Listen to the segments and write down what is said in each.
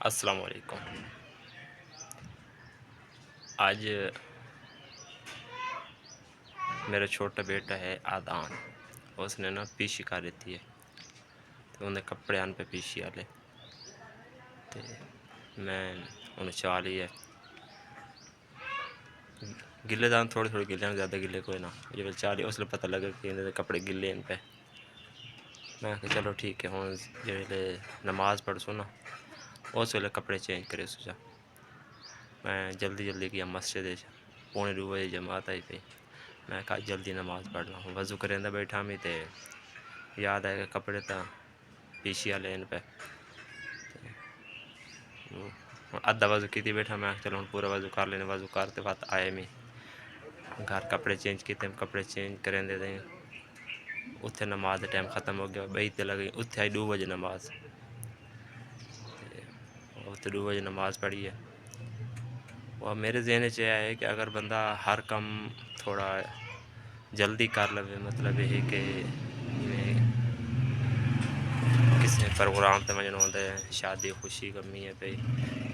السلام علیکم۔ آج میرا چھوٹا بیٹا ہے آدان، اس نے نا پیشی کر دیتی ہے تو انہیں کپڑے آن پہ پیشی آلے تو میں انہیں چاہ لی ہے گلے دان تھوڑے تھوڑے گلے ہیں، زیادہ گلے کوئی نہ جب چاہ لی اس لیے پتہ لگا کہ انہیں کپڑے گلے ان پہ میں کہ چلو ٹھیک ہے ہوں جب نماز پڑھ سو نا اس ویلے کپڑے چینج کرے سو جا میں جلدی کیا مسجد 2:45 بجے جماعت آئی پئی میں کہا جلدی نماز پڑھنا ہوں وضو کریں بیٹھا میں تے یاد آئے کہ کپڑے تا پیشی والے ان پہ ادھا وضو کی بیٹھا میں چلو ہوں پورا وضو کر لینے وضو کرتے وقت آئے میں گھر کپڑے چینج کیتے کپڑے چینج کریں دے دیں اتھے نماز دا ٹائم ختم ہو گیا بئی تے لگی اتھے آئی 2 بجے نماز اتھے 2 بجے نماز پڑھی ہے اور میرے ذہن چ ہے کہ اگر بندہ ہر کم تھوڑا جلدی کر لوے مطلب یہ کہ کسی پروگرام تے وجن ہوتا ہے شادی خوشی غمی ہے پئی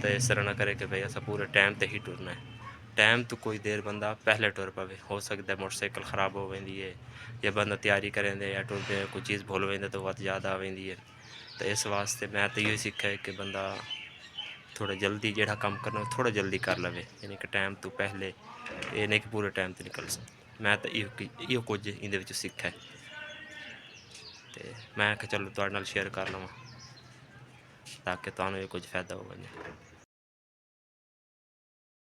تو اس طرح نہ کرے کہ بھئی اسا پورے ٹائم تے ہی ٹرنا ہے ٹائم تو کوئی دیر بندہ پہلے ٹر پوے ہو سکتا ہے موٹر سائیکل خراب ہو ویندی ہے یا بندہ تیاری کریں دے یا ٹر دے کوئی چیز بھول ویندے تو وقت زیادہ آ ویندی ہے تو اس واسطے میں تو یہ سیکھا ہے کہ بندہ تھوڑا جلدی جہاں کام کرنا تھوڑا جلدی کر لوے یعنی کہ ٹائم تو پہلے یہ نہیں کہ پورے ٹائم تے نکل سکے میں تو یہ کچھ اندر سیکھا ہے تے میں کہ چلو تہاڈے نال شیئر کر لواں تاکہ تانوں یہ کچھ فائدہ ہو بنے